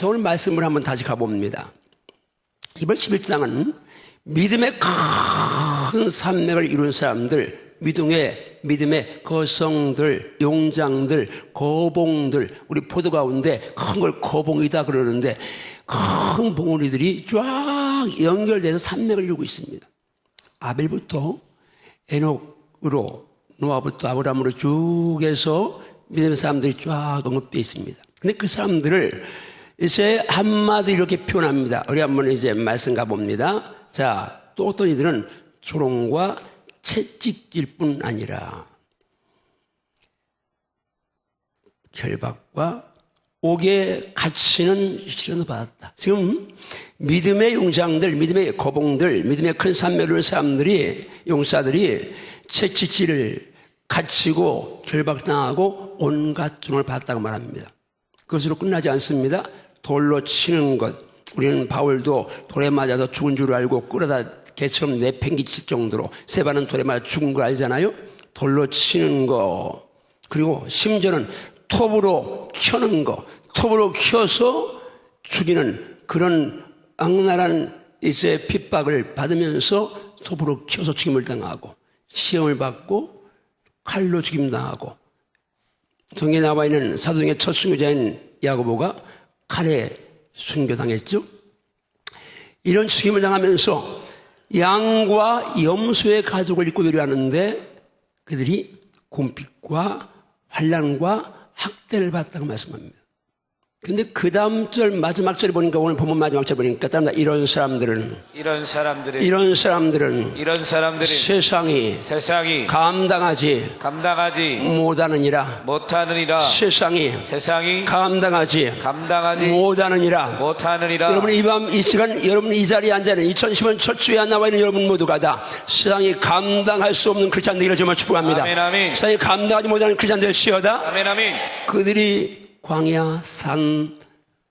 자, 오늘 말씀을 한번 다시 가봅니다. 이번 11장은 믿음의 큰 산맥을 이룬 사람들, 믿음의 거성들, 용장들, 거봉들, 우리 포도 가운데 큰 걸 거봉이다 그러는데 큰 봉우리들이 쫙 연결돼서 산맥을 이루고 있습니다. 아벨부터 에녹으로, 노아부터 아브라함으로 쭉 해서 믿음의 사람들이 쫙 언급되어 있습니다. 근데 그 사람들을 이제 한마디 이렇게 표현합니다. 우리 한번 이제 말씀 가봅니다. 자, 또 어떤 이들은 조롱과 채찍질 뿐 아니라 결박과 옥에 갇히는 시련을 받았다. 지금 믿음의 용장들, 믿음의 거봉들, 믿음의 큰 산매를 사람들이, 용사들이 채찍질을 갇히고 결박당하고 온갖 조롱을 받았다고 말합니다. 그것으로 끝나지 않습니다. 돌로 치는 것. 우리는 바울도 돌에 맞아서 죽은 줄 알고 끌어다 개처럼 내팽개칠 정도로 스데반은 돌에 맞아 죽은 걸 알잖아요. 돌로 치는 거. 그리고 심지어는 톱으로 켜는 거. 톱으로 켜서 죽이는 그런 악랄한 이제 핍박을 받으면서 톱으로 켜서 죽임을 당하고 시험을 받고 칼로 죽임 당하고 성경에 나와 있는 사도행의 첫 순교자인 야고보가 칼에 순교당했죠. 이런 죽임을 당하면서 양과 염소의 가족을 입고 요리하는데 그들이 궁핍과 환난과 학대를 받았다고 말씀합니다. 근데 그 다음 절 마지막 절에 보니까 오늘 본문 마지막 절 보니까 이런 사람들은 세상이 감당하지 못하느니라 세상이 감당하지 못하느니라. 여러분 이 밤 이 시간 여러분 이 자리에 앉아있는 2010년 첫 주에 나와 있는 여러분 모두가 다 세상이 감당할 수 없는 크리스찬 되기를 정말 축복합니다. 아멘, 아멘. 세상이 감당하지 못하는 크리스찬 되시어다. 아멘, 아멘. 그들이 광야, 산,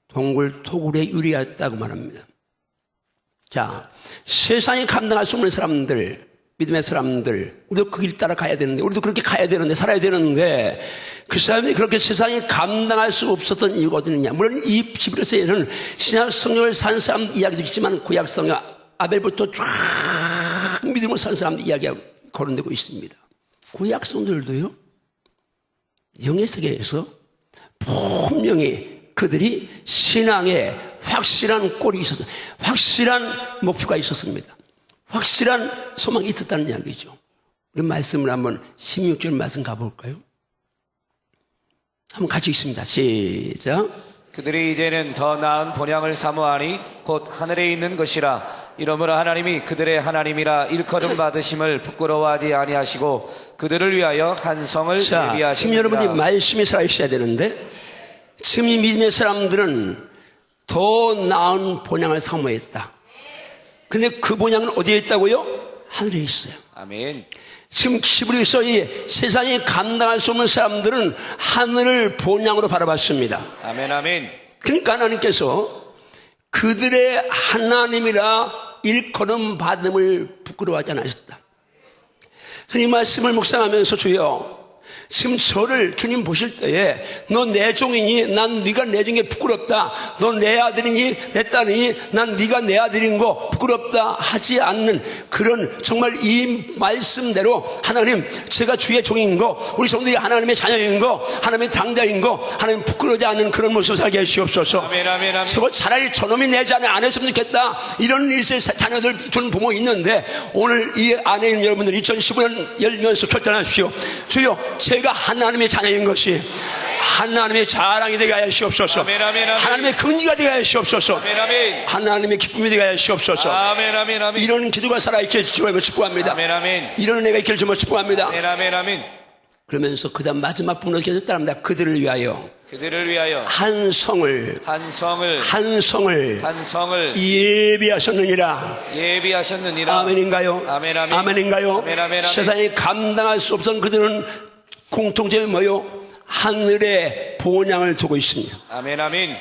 동굴, 토굴에 유리했다고 말합니다. 자, 세상이 감당할 수 없는 사람들, 믿음의 사람들, 우리도 그 길 따라 가야 되는데, 우리도 그렇게 가야 되는데, 살아야 되는데, 그 사람이 그렇게 세상에 감당할 수 없었던 이유가 어디 있느냐. 물론 이 히브리서에는 신약 성경을 산 사람 이야기도 있지만 구약 성경 아벨부터 쫙 믿음을 산 사람 이야기가 거론되고 있습니다. 구약 성도들도요, 영의 세계에서 분명히 그들이 신앙에 확실한 꼴이 있었어요. 확실한 목표가 있었습니다. 확실한 소망이 있었다는 이야기죠. 우리 말씀을 한번 16절 말씀 가볼까요? 한번 같이 읽습니다. 시작. 그들이 이제는 더 나은 본향을 사모하니 곧 하늘에 있는 것이라. 이러므로 하나님이 그들의 하나님이라 일컬음 받으심을 부끄러워하지 아니하시고 그들을 위하여 한 성을 예비하십니다. 지금 여러분이 말씀이 살아있어야 되는데 지금 이 믿음의 사람들은 더 나은 본향을 사모했다. 근데 그 본향은 어디에 있다고요? 하늘에 있어요. 아멘. 지금 히브리서 이 세상에 감당할 수 없는 사람들은 하늘을 본향으로 바라봤습니다. 아멘, 아멘. 그러니까 하나님께서 그들의 하나님이라 일컬음 받음을 부끄러워하지 않으셨다. 이 말씀을 묵상하면서 주여, 지금 저를 주님 보실 때에 너 내 종이니 난 네가 내 종이 부끄럽다, 너 내 아들이니 내 딸이니 난 네가 내 아들인 거 부끄럽다 하지 않는 그런 정말 이 말씀대로 하나님 제가 주의 종인 거, 우리 성도들이 하나님의 자녀인 거, 하나님의 당자인 거, 하나님 부끄러워하지 않는 그런 모습을 살게 하시옵소서. 아멘, 아멘, 아멘. 저거 차라리 저놈이 내 자녀 안 했으면 좋겠다 이런 이제 자녀들 두는 부모 있는데 오늘 이 안에 있는 여러분들 2015년 열면서 결단하십시오. 주여, 제가 하나님의 자녀인 것이 하나님의 자랑이 되게 하시옵소서. 아멘, 아멘, 아멘. 하나님의 긍지가 되게 하시옵소서. 아멘, 아멘. 하나님의 기쁨이 되게 하시옵소서. 아멘, 아멘, 아멘. 이런 기도가 살아있게 주님을 축복합니다. 아멘, 아멘. 이런 은혜가 있기를 주님을 축복합니다. 아멘, 아멘, 아멘. 그러면서 그 다음 마지막 부분을 계속 따릅니다. 그들을 위하여 한 성을 예비하셨느니라. 아멘인가요? 아멘, 아멘. 아멘인가요? 아멘, 아멘, 아멘. 세상에 감당할 수 없던 그들은 공통점이 뭐요? 하늘에 본향을 두고 있습니다. 아멘, 아멘.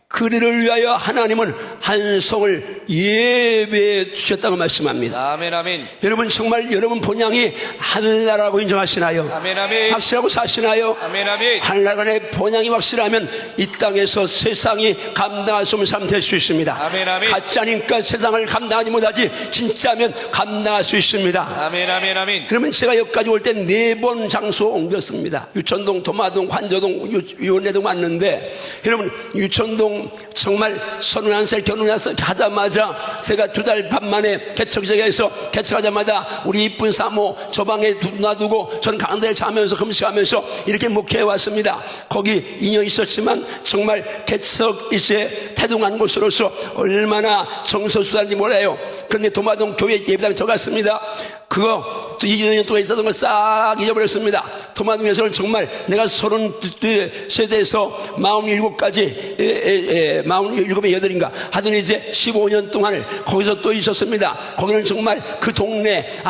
그들을 위하여 하나님은 한 성을 예배해 주셨다고 말씀합니다. 아멘, 아멘. 여러분 정말 여러분 본향이 하늘나라라고 인정하시나요? 아멘, 아멘. 확실하고 사시나요? 아멘, 아멘. 하늘나라의 본향이 확실하면 이 땅에서 세상이 감당할 수 없는 삶 될 수 있습니다. 아멘, 아멘. 가짜니까 세상을 감당하지 못하지 진짜면 감당할 수 있습니다. 아멘, 아멘, 아멘. 그러면 제가 여기까지 올 때 4번 장소 옮겼습니다. 유천동, 도마동, 관저동, 유원내동 왔는데 여러분 유천동 정말 31살 결혼해서 하자마자 제가 2달 반 만에 개척제에서 개척하자마자 우리 이쁜 사모 저 방에 놔두고 전 강단에 자면서 금식하면서 이렇게 목회해 왔습니다. 거기 2년 있었지만 정말 개척 이제 태동한 곳으로서 얼마나 정서수단인지 몰라요. 그런데 도마동 교회 예배당 저 갔습니다. 그거 2년 동안 있었던 걸 싹 잊어버렸습니다. 도마동에서는 정말 내가 32세대에서 47까지 47에 8인가 하던 이제 15년 동안을 거기서 또 있었습니다. 거기는 정말 그 동네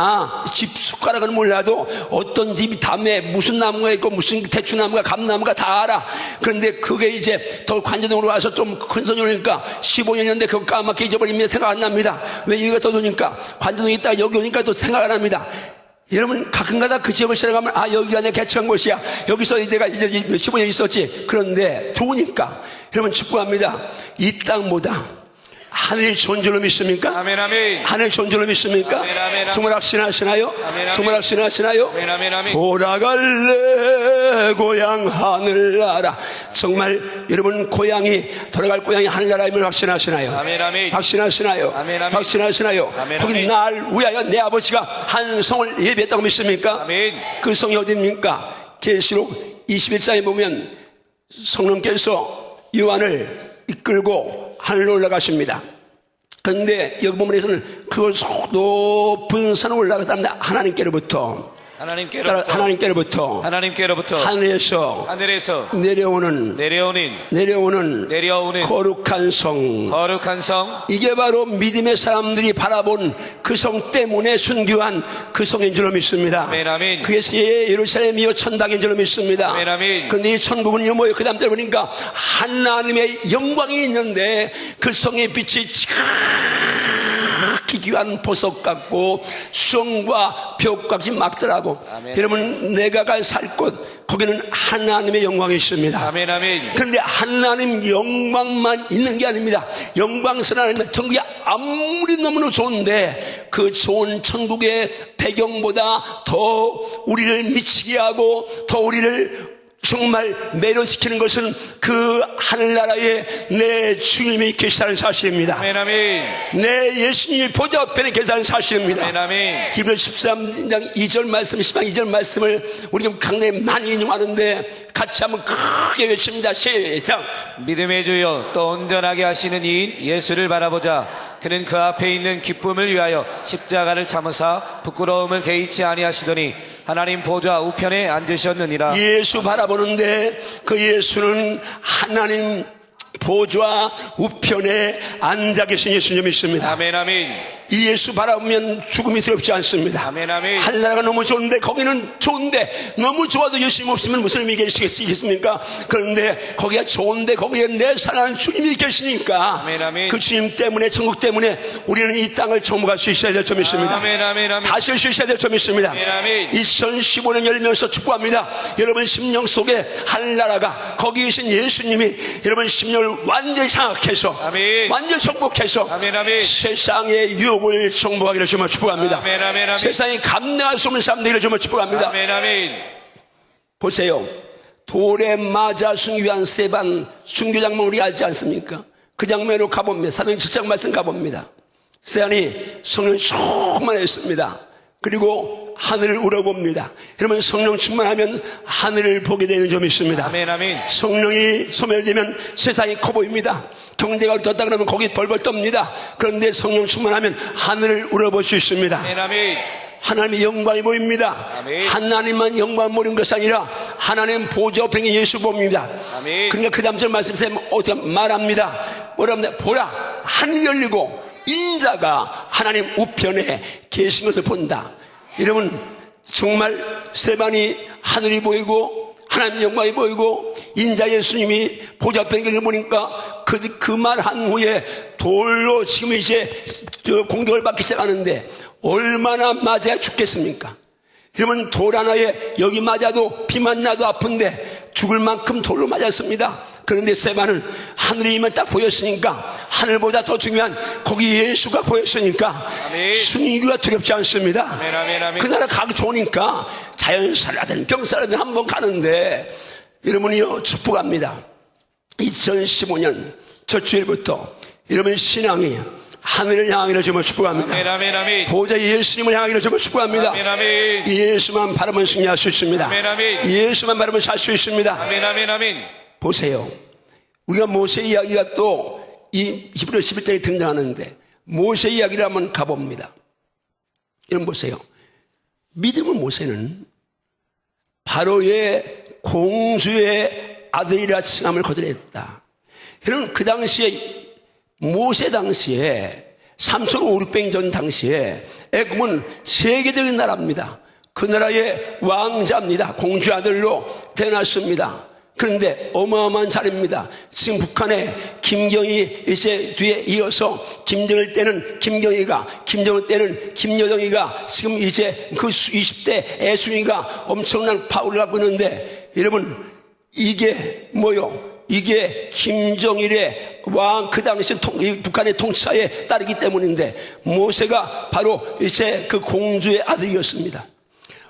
집 숟가락은 몰라도 어떤 집이 담에 무슨 나무가 있고 무슨 대추나무가 감나무가 다 알아. 그런데 그게 이제 더 관저동으로 와서 좀 큰 소녀니까 15년인데 그거 까맣게 잊어버리면 생각 안 납니다. 왜 이거 더 오니까 관저동에 있다가 여기 오니까 또 생각 안 납니다. 여러분 가끔가다 그 지역을 지나가면 여기가 내 개척한 곳이야. 여기서 내가 이제 15년 있었지. 그런데 좋으니까 여러분 축복합니다. 이 땅보다 하늘이 좋은 줄로 믿습니까? 아멘, 아멘. 하늘이 좋은 줄로 믿습니까? 아멘, 아멘, 아멘. 정말 확신하시나요? 아멘, 아멘. 정말 확신하시나요? 아멘, 아멘, 아멘. 돌아갈래 고향 하늘나라. 정말 여러분 고향이 돌아갈 고향이 하늘나라임을 확신하시나요? 아멘, 아멘. 확신하시나요? 아멘, 아멘. 확신하시나요? 아멘, 거기 아멘. 날 위하여 내 아버지가 한 성을 예비했다고 믿습니까? 아멘. 그 성이 어디입니까? 계시록 21장에 보면 성령께서 요한을 이끌고 하늘로 올라가십니다. 그런데 여기 본문에서는 그걸 높은 산에 올라갔답니다. 하나님께로부터 하늘에서 내려오는 거룩한 성. 이게 바로 믿음의 사람들이 바라본 그 성 때문에 순교한 그 성인 줄로 믿습니다. 아멘, 아멘. 그게 예루살렘이요 천당인 줄로 믿습니다. 아멘, 아멘. 그런데 이 천국은요 뭐예요? 그 다음 때 보니까 하나님의 영광이 있는데 그 성의 빛이 지극히 귀한 보석 같고 수정과 벽같이 막더라고. 아멘. 여러분 내가 갈 살 곳 거기는 하나님의 영광이 있습니다. 아멘, 아멘. 그런데 하나님 영광만 있는 게 아닙니다. 영광스러운 하나님 천국이 아무리 너무나 좋은데 그 좋은 천국의 배경보다 더 우리를 미치게 하고 더 우리를 정말 매료시키는 것은 그 하늘나라에 내 주님이 계시다는 사실입니다. 아멘, 아멘. 내 예수님이 보좌 앞에 계시다는 사실입니다. 아멘, 아멘. 히브리 13장 2절 말씀, 10장 2절 말씀을 우리 좀 강단에 많이 인용하는데 같이 한번 크게 외칩니다. 시작. 믿음의 주여 또 온전하게 하시는 이인 예수를 바라보자. 그는 그 앞에 있는 기쁨을 위하여 십자가를 참으사 부끄러움을 개의치 아니하시더니 하나님 보좌 우편에 앉으셨느니라. 예수 바라보는데 그 예수는 하나님 보좌 우편에 앉아 계신 예수님이 있습니다. 아멘, 아멘. 이 예수 바라보면 죽음이 두렵지 않습니다. 아멘, 아멘. 하늘나라가 너무 좋은데 거기는 좋은데 너무 좋아도 예수님 없으면 무슨 의미 계시겠습니까? 그런데 거기가 좋은데 거기에 내 사랑하는 주님이 계시니까 아멘, 아멘. 그 주님 때문에 천국 때문에 우리는 이 땅을 정복할 수 있어야 될 점이 있습니다. 아멘, 아멘, 아멘. 다시 할 수 있어야 될 점이 있습니다. 아멘, 아멘. 2015년 열면서 축복합니다. 여러분 심령 속에 하늘나라가 거기 계신 예수님이 여러분 심령을 완전히 장악해서 아멘. 완전히 정복해서 아멘, 아멘. 세상의 유혹을 정복하기를 정말 축복합니다. 아멘, 아멘, 아멘. 세상에 감당할 수 없는 사람들을 정말 축복합니다. 아멘, 아멘. 보세요. 돌에 맞아 순교한 세반 순교 장면 우리 알지 않습니까? 그 장면으로 가봅니다. 사도행 7장 말씀 가봅니다. 세안이 성령 충만했습니다. 그리고 하늘을 우러봅니다. 여러분 성령 충만하면 하늘을 보게 되는 점이 있습니다. 아멘, 아멘. 성령이 소멸되면 세상이 커 보입니다. 경제가 어떻다 그러면 거기 벌벌 떱니다. 그런데 성령 충만하면 하늘을 우러볼 수 있습니다. 아멘, 아멘. 하나님의 영광이 보입니다. 아멘. 하나님만 영광 보는 것이 아니라 하나님 보좌 앞에 있는 예수 봅니다. 아멘. 그러니까 그 다음 절 말씀에 어떻게 말합니다. 뭐라 합니다. 보라 하늘이 열리고 인자가 하나님 우편에 계신 것을 본다. 여러분 정말 세반이 하늘이 보이고 하나님 영광이 보이고 인자 예수님이 보좌 앞에 있는 걸 보니까 그 말 한 후에 돌로 지금 이제 공격을 받기 시작하는데 얼마나 맞아야 죽겠습니까? 여러분, 돌 하나에 여기 맞아도 피만 나도 아픈데 죽을 만큼 돌로 맞았습니다. 그런데 스데반은 하늘이 이만 딱 보였으니까, 하늘보다 더 중요한 거기 예수가 보였으니까 순위가 두렵지 않습니다. 아멘, 아멘, 아멘. 그 나라 가기 좋으니까 자연사라든 병사라든 한번 가는데, 여러분이요, 축복합니다. 2015년 첫 주일부터 여러분 신앙이 하늘을 향하기를 정말 축복합니다. 아멘, 아멘, 아멘. 보호자 예수님을 향하기를 정말 축복합니다. 아멘, 아멘. 예수만 바라보면 승리할 수 있습니다. 아멘, 아멘. 예수만 바라보면 살 수 있습니다. 아멘, 아멘, 아멘. 보세요. 우리가 모세 이야기가 또 이 히브리 11장에 등장하는데, 모세 이야기를 한번 가봅니다. 여러분 보세요. 믿음의 모세는 바로의 공주의 아들이라 칭함을 거절했다. 여러분, 그 당시에 모세 당시에 3,500년 전 당시에 애굽은 세계적인 나라입니다. 그 나라의 왕자입니다. 공주 아들로 태어났습니다. 그런데 어마어마한 자리입니다. 지금 북한의 김경희 이제 뒤에 이어서 김정일 때는 김경희가, 김정은 때는 김여정이가, 지금 이제 그 20대 애순이가 엄청난 파워를 갖고 있는데, 여러분, 이게 뭐요? 이게 김정일의 왕, 그 당시 북한의 통치자에 따르기 때문인데, 모세가 바로 이제 그 공주의 아들이었습니다.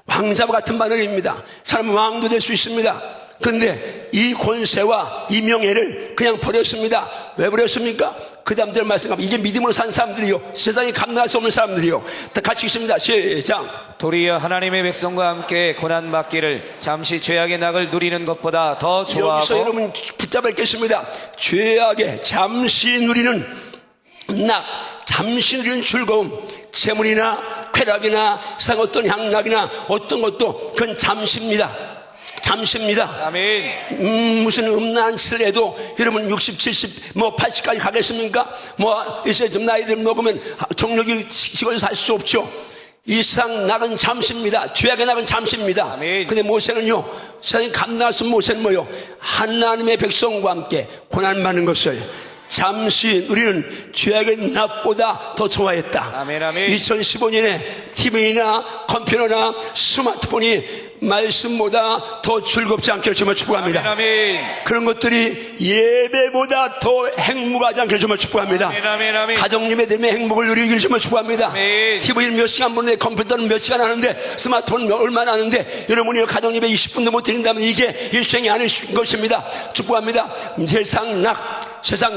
왕자와 같은 바늘입니다. 사람은 왕도 될 수 있습니다. 그런데 이 권세와 이 명예를 그냥 버렸습니다. 왜 버렸습니까? 그 다음들 말씀하면 이게 믿음으로 산 사람들이요, 세상에 감당할 수 없는 사람들이요. 다 같이 있습니다. 시작. 도리어 하나님의 백성과 함께 고난받기를 잠시 죄악의 낙을 누리는 것보다 더 좋아하고, 여기서 여러분 붙잡겠습니다. 죄악에 잠시 누리는 낙, 잠시 누리는 즐거움, 재물이나 쾌락이나 세상 어떤 향락이나 어떤 것도 그건 잠시입니다. 잠시입니다. 아멘. 무슨 음란치를 해도 여러분 60, 70, 80까지 가겠습니까? 이제 좀 나이들 먹으면 정력이 식어서 살 수 없죠. 이 세상 낙은 잠시입니다. 죄악의 낙은 잠시입니다. 아멘. 근데 모세는요, 세상에 감당할 수 없는 모세는 뭐요? 하나님의 백성과 함께 고난받는 것을 잠시 누리는 죄악의 낙보다 더 좋아했다. 아멘, 아멘. 2015년에 TV나 컴퓨터나 스마트폰이 말씀보다 더 즐겁지 않게 정말 축복합니다. 아멘, 아멘. 그런 것들이 예배보다 더 행복하지 않게 정말 축복합니다. 아멘, 아멘, 아멘. 가정 예배됨의 행복을 누리기를 정말 축복합니다. 아멘. TV는 몇 시간 보는데 컴퓨터는 몇 시간 하는데 스마트폰은 얼마나 하는데, 여러분이 가정 예배 20분도 못 드린다면 이게 일생이 아닌 것입니다. 축복합니다. 세상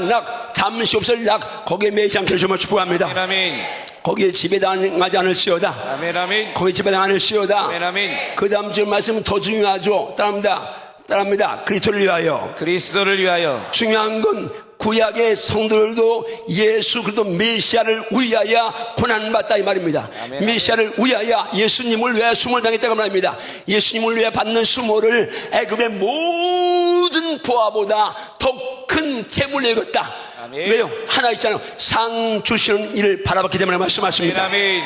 낙, 잠시 없을 낙, 거기에 매이지 않게 정말 축복합니다. 아멘, 아멘. 거기에 지배당하지 않을지어다. 아멘, 아멘. 거기에 지배당하지 않을지어다. 아멘, 아멘. 그 다음 주 말씀은 더 중요하죠. 따라합니다. 그리스도를 위하여. 그리스도를 위하여. 중요한 건 구약의 성도들도 예수 그리스도 메시아를 위하여 고난받다 이 말입니다. 아멘. 메시아를 위하여, 예수님을 위하여 수모를 당했다고 말합니다. 예수님을 위하여 받는 수모를 애굽의 모든 보화보다 더 큰 재물로 여겼다. 아멘. 왜요? 하나 있잖아요. 상 주시는 일을 바라봤기 때문에 말씀하십니다. 아멘.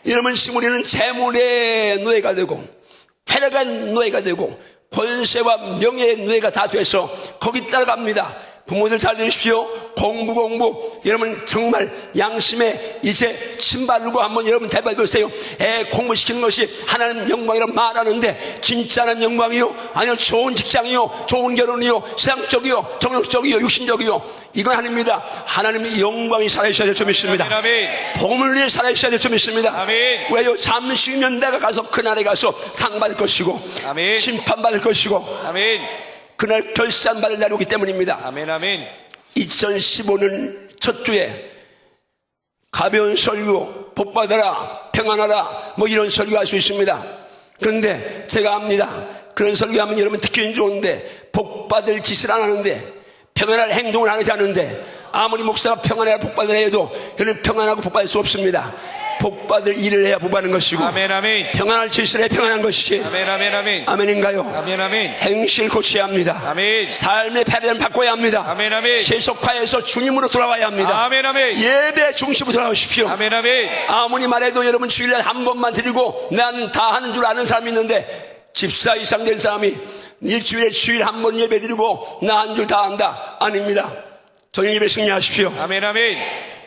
여러분, 우리는 재물의 노예가 되고 쾌락의 노예가 되고 권세와 명예의 노예가 다 돼서 거기 따라갑니다. 부모들 잘 되십시오. 공부. 여러분 정말 양심에 이제 신발르고 한번 여러분 대박해보세요. 애 공부시키는 것이 하나님 영광이라고 말하는데, 진짜는 영광이요? 아니요, 좋은 직장이요, 좋은 결혼이요, 세상적이요, 정욕적이요, 육신적이요, 이건 아닙니다. 하나님의 영광이 살아있어야 될 점 있습니다. 아멘. 복음을 위해 살아있어야 될 점 있습니다. 아멘. 왜요? 잠시면 내가 가서 그날에 가서 상 받을 것이고, 아멘. 심판 받을 것이고, 아멘. 그날 결산받을 날이 오기 때문입니다. 아멘, 아멘. 2015년 첫 주에 가벼운 설교, 복받아라, 평안하라, 이런 설교할 수 있습니다. 그런데 제가 압니다. 그런 설교하면 여러분 듣기는 좋은데 복받을 짓을 안 하는데, 평안할 행동을 안 하지 않는데, 아무리 목사가 평안해야 복받으라 해도 여러분 평안하고 복받을 수 없습니다. 복받을 일을 해야 복받는 것이고, 아멘, 아멘. 평안할 짓을 해야 평안한 것이지. 아멘, 아멘, 아멘. 아멘인가요? 아멘, 아멘. 행실을 고쳐야 합니다. 아멘. 삶의 패러다임을 바꿔야 합니다. 아멘, 아멘. 세속화에서 주님으로 돌아와야 합니다. 아멘, 아멘. 예배 중심으로 돌아오십시오. 아멘, 아멘. 아무리 말해도 여러분 주일날 한 번만 드리고 난 다 하는 줄 아는 사람이 있는데, 집사 이상 된 사람이 일주일에 주일 한 번 예배 드리고 나 한 줄 다 한다. 아닙니다. 저녁 예배 승리하십시오. 아멘, 아멘.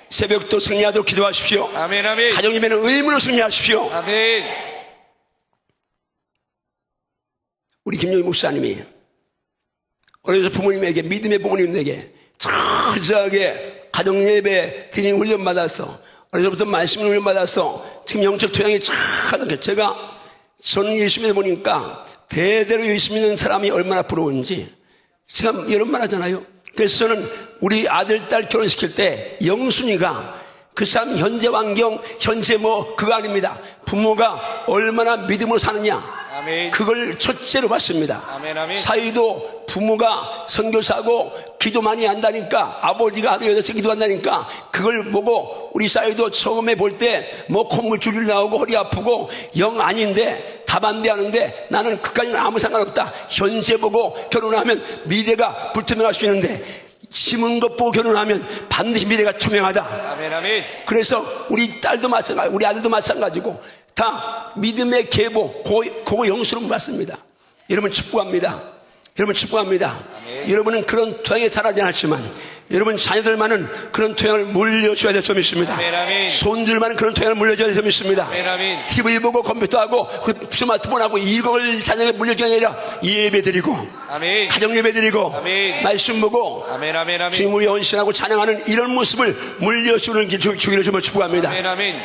새벽도 승리하도록 기도하십시오. 아멘, 아멘. 가정 예배는 의무로 승리하십시오. 아멘. 우리 김영희 목사님이 어려서 부모님에게, 믿음의 부모님에게 철저하게 가정 예배 드리는 훈련 받아서, 어려서부터 말씀을 훈련 받아서 지금 영적 토양이 착하게, 저는 예수 믿어 보니까 대대로 예수 믿는 사람이 얼마나 부러운지 지금 이런 말 하잖아요. 그래서 저는 우리 아들, 딸 결혼시킬 때 영순이가 그 사람 현재 환경, 현재 그거 아닙니다. 부모가 얼마나 믿음으로 사느냐, 아멘. 그걸 첫째로 봤습니다. 아멘, 아멘. 사이도 부모가 선교사고 기도 많이 한다니까, 아버지가 하루 8시 기도한다니까, 그걸 보고 우리 사이도 처음에 볼 때 콧물 줄줄 나오고 허리 아프고 영 아닌데 다 반대하는데, 나는 그까지는 아무 상관없다. 현재 보고 결혼하면 미래가 불투명할 수 있는데, 심은 것 보고 결혼하면 반드시 미래가 투명하다. 아멘, 아멘. 그래서 우리 딸도 마찬가지, 우리 아들도 마찬가지고 다 믿음의 계보, 그거 영수로 받습니다. 여러분 축복합니다. 여러분 축복합니다. 아멘. 여러분은 그런 토양에 자라지 않았지만 여러분 자녀들만은 그런 토양을 물려줘야 될 점이 있습니다. 아멘, 아멘. 손들만은 그런 토양을 물려줘야 될 점이 있습니다. 아멘, 아멘. TV 보고 컴퓨터하고 스마트폰하고 이걸 자녀에게 물려주는 게 아니라 예배 드리고, 아멘. 가정 예배 드리고, 아멘. 말씀 보고, 아멘, 아멘, 아멘. 주님 우리 헌신하고 찬양하는 이런 모습을 물려주는 길 주기를 좀 축복합니다. 아멘, 아멘.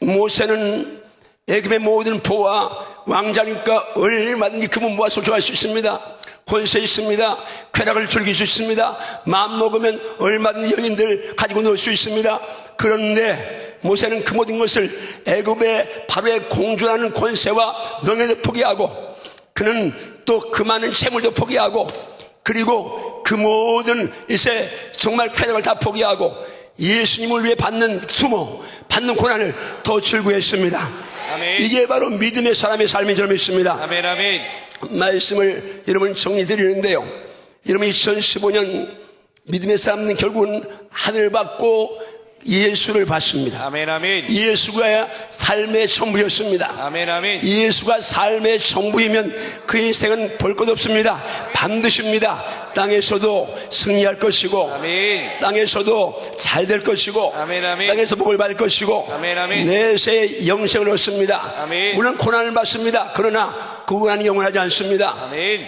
모세는 애굽의 모든 보화 왕자니까 얼마든지 금은 모아 소유할 수 있습니다. 권세 있습니다. 쾌락을 즐길 수 있습니다. 마음 먹으면 얼마든지 여인들 가지고 놀 수 있습니다. 그런데 모세는 그 모든 것을 애굽의 바로의 공주라는 권세와 명예도 포기하고, 그는 또 그 많은 재물도 포기하고, 그리고 그 모든 이제 정말 쾌락을 다 포기하고 예수님을 위해 받는 수모, 받는 고난을 더 즐거워했습니다. 아멘. 이게 바로 믿음의 사람의 삶인 줄 믿습니다. 아멘, 아멘. 말씀을 여러분 정리 드리는데요, 여러분 2015년 믿음의 사람은 결국은 하늘 받고 예수를 받습니다. 아멘, 아멘. 예수가 삶의 전부였습니다. 아멘, 아멘. 예수가 삶의 전부이면 그 인생은 볼 것 없습니다. 반드시입니다. 땅에서도 승리할 것이고, 아멘. 땅에서도 잘 될 것이고, 아멘, 아멘. 땅에서 복을 받을 것이고, 아멘, 아멘. 내세의 영생을 얻습니다. 아멘. 물론 고난을 받습니다. 그러나 그 고난이 영원하지 않습니다. 아멘.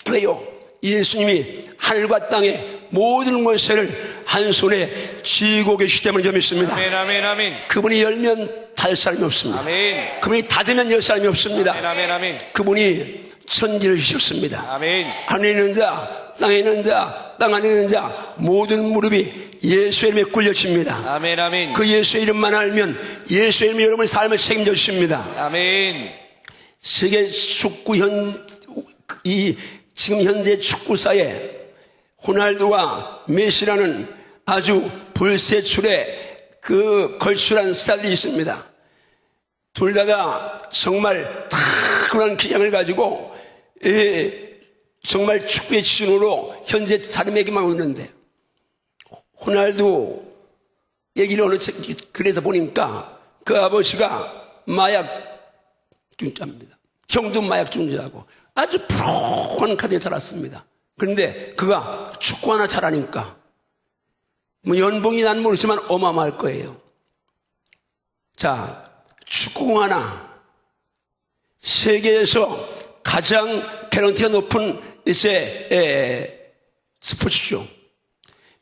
왜요? 예수님이 하늘과 땅의 모든 권세를 한 손에 쥐고 계시기 때문에 좀 있습니다. 아멘, 아멘, 아멘. 그분이 열면 닫을 사람이 없습니다. 아멘. 그분이 닫으면 열 사람이 없습니다. 아멘, 아멘, 아멘. 그분이 천지를 주셨습니다. 아멘. 하늘에 있는 자, 땅에 있는 자, 땅 안에 있는 자, 모든 무릎이 예수의 이름에 꿀려집니다. 아멘, 아멘. 그 예수의 이름만 알면 예수의 이름이 여러분의 삶을 책임져 주십니다. 아멘. 세계 축구 지금 현재 축구사에 호날두와 메시라는 아주 불세출의 그 걸출한 스타들이 있습니다. 둘 다가 정말 탁월한 기량을 가지고 정말 축구의 지존으로 현재 자리매김하고 있는데, 호날두 얘기를 어느 책 그래서 보니까 그 아버지가 마약 중자입니다. 형도 마약 중자하고 아주 푸른 가정에 자랐습니다. 그런데 그가 축구 하나 잘하니까 연봉이 난 모르지만 어마어마할 거예요. 자, 축구공 하나 세계에서 가장 개런티가 높은 이제 스포츠죠.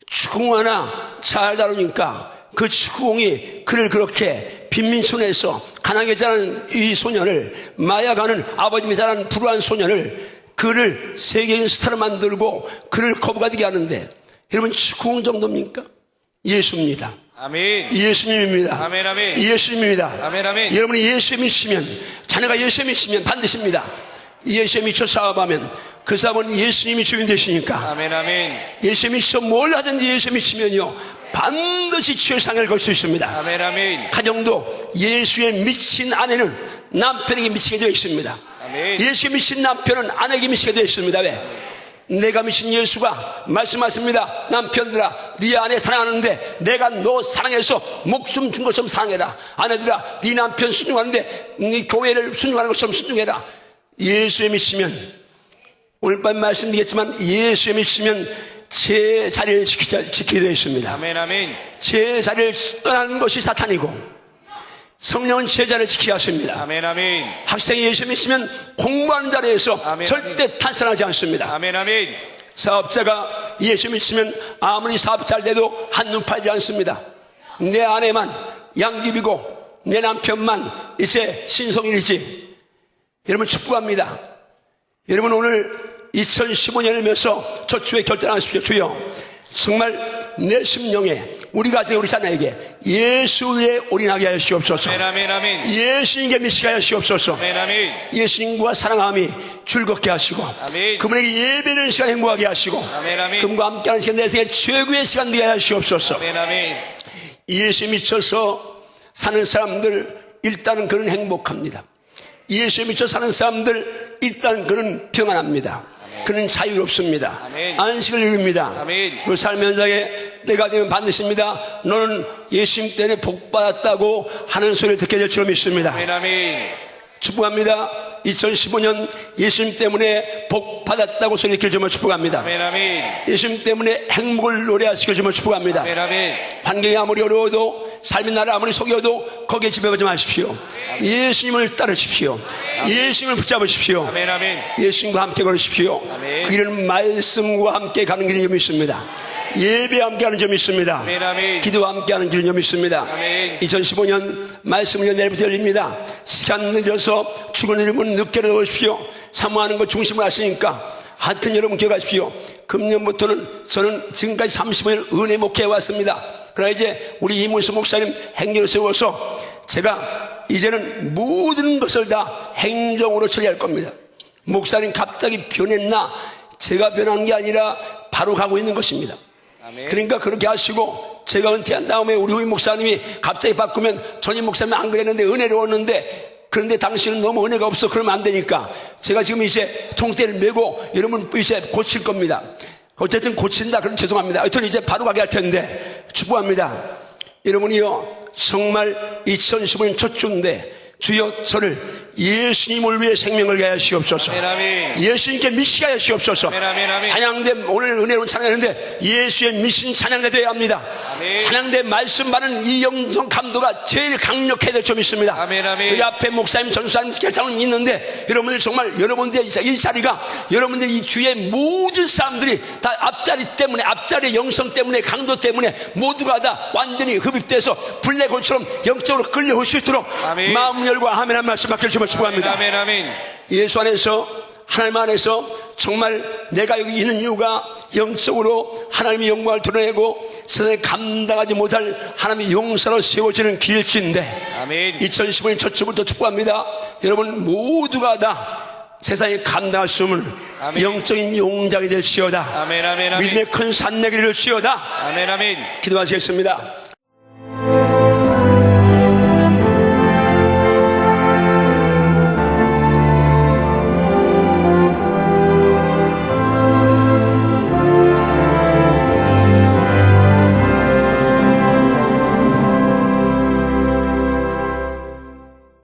축구공 하나 잘 다루니까 그 축구공이 그를 그렇게 빈민촌에서 가난하게 자란 이 소년을, 마약하는 아버님이 자란 불우한 소년을, 그를 세계적인 스타로 만들고 그를 거부가되게 하는데, 여러분 축구공 정도입니까? 예수입니다. 아멘. 예수님입니다. 아멘, 아멘. 예수님입니다. 아멘, 아멘. 여러분이 예수에 미치면, 자녀가 예수에 미치면 반드시입니다. 예수에 미쳐 싸워가면 그 사람은 예수님이 주인 되시니까. 아멘, 아멘. 예수에 미쳐 뭘 하든지 예수에 미치면요 반드시 최상을 걸 수 있습니다. 아멘, 아멘. 가정도 예수에 미친 아내는 남편에게 미치게 되어 있습니다. 아멘. 예수에 미친 남편은 아내에게 미치게 되어 있습니다. 왜? 내가 미친 예수가 말씀하십니다. 남편들아, 네 아내 사랑하는데 내가 너 사랑해서 목숨 준 것처럼 사랑해라. 아내들아, 네 남편 순종하는데 네 교회를 순종하는 것처럼 순종해라. 예수에 미치면, 오늘 밤 말씀드리겠지만 예수에 미치면 제 자리를 지키게 되어 있습니다. 아멘, 아멘. 제 자리를 떠나는 것이 사탄이고 성령은 제 자리를 지키게 하십니다. 아멘, 아멘. 학생이 예수 믿으면 공부하는 자리에서 아멘, 절대 탄생하지 않습니다. 아멘, 아멘. 사업자가 예수 믿으면 아무리 사업 잘 돼도 한눈 팔지 않습니다. 내 아내만 양집이고 내 남편만 이제 신성일이지. 여러분 축복합니다. 여러분 오늘 2015년이면서 저주에 결단하십시오. 주여 정말 내 심령에 우리 가정에 우리 자녀에게 예수에 올인하게 하시옵소서. 아멘, 아멘, 아멘. 예수님께 미치게 하시옵소서. 아멘, 아멘. 예수님과 사랑함이 즐겁게 하시고 아멘. 그분에게 예배는 시간 행복하게 하시고 아멘, 아멘. 그분과 함께하는 시간 내 생애 최고의 시간 되게 하시옵소서. 아멘, 아멘. 예수 미쳐서 사는 사람들 일단은 그는 행복합니다. 예수 미쳐 사는 사람들 일단 그는 평안합니다. 그는 자유롭습니다. 아멘. 안식을 이룹니다. 아멘. 그 삶의 현장에 때가 되면 반드시입니다. 너는 예수님 때문에 복받았다고 하는 소리를 듣게 될 줄 믿습니다. 아멘, 아멘. 축복합니다. 2015년 예수님 때문에 복받았다고 소리 듣게 줄 축복합니다. 아멘, 아멘. 예수님 때문에 행복을 노래하시게 줄 축복합니다. 아멘, 아멘. 환경이 아무리 어려워도 삶의 나를 아무리 속여도 거기에 지배받지 마십시오. 예수님을 따르십시오. 예수님을 붙잡으십시오. 아멘, 아멘. 예수님과 함께 걸으십시오. 아멘. 그 길은 말씀과 함께 가는 길이 좀 있습니다. 예배와 함께하는 점이 있습니다. 아멘, 아멘. 기도와 함께하는 길이 좀 있습니다. 아멘. 2015년 말씀은 내일부터 열립니다. 시간 늦어서 출근을 문 늦게 넣으십시오. 사모하는 것 중심을 하시니까 하여튼 여러분 기억하십시오. 금년부터는 저는 지금까지 35년 은혜 목회해 왔습니다. 그러나 이제 우리 이문수 목사님 행정을 세워서 제가 이제는 모든 것을 다 행정으로 처리할 겁니다. 목사님 갑자기 변했나? 제가 변한 게 아니라 바로 가고 있는 것입니다. 아멘. 그러니까 그렇게 하시고 제가 은퇴한 다음에 우리 후임 목사님이 갑자기 바꾸면 전임 목사님이 안 그랬는데 은혜로웠는데 그런데 당신은 너무 은혜가 없어 그러면 안 되니까 제가 지금 이제 통대를 메고 여러분 이제 고칠 겁니다. 어쨌든 고친다 그럼 죄송합니다. 하여튼 이제 바로 가게 할 텐데 축복합니다. 여러분이요 정말 2015년 첫 주인데 주여 저를 예수님을 위해 생명을 가해 하시옵소서. 아멘, 아멘. 예수님께 미치게 하시옵소서. 아멘, 아멘, 아멘. 찬양대 오늘 은혜로운 찬양하는데 예수의 미신 찬양가 되어야 합니다. 아멘. 찬양대 말씀 받는 이 영성 감도가 제일 강력해야 될 점이 있습니다. 아멘, 아멘. 여기 앞에 목사님 전수사님 개장은 있는데 여러분들 정말 여러분들 이 자리가 여러분들 이 뒤에 모든 사람들이 다 앞자리 때문에 앞자리 영성 때문에 강도 때문에 모두가 다 완전히 흡입돼서 블랙홀처럼 영적으로 끌려올 수 있도록 아멘. 마음 열고 아멘 한 말씀 받길 주면 축복합니다. 아멘, 아멘. 예수 안에서 하나님 안에서 정말 내가 여기 있는 이유가 영적으로 하나님의 영광을 드러내고 세상에 감당하지 못할 하나님의 용사로 세워지는 길일진데 아멘. 2015년 첫 주부터 축복합니다. 여러분 모두가 다 세상에 감당할 수 없는 아멘. 영적인 용장이 될지어다. 아멘, 아멘, 아멘. 믿음의 큰 산맥이 될지어다. 아멘, 아멘. 기도하시겠습니다.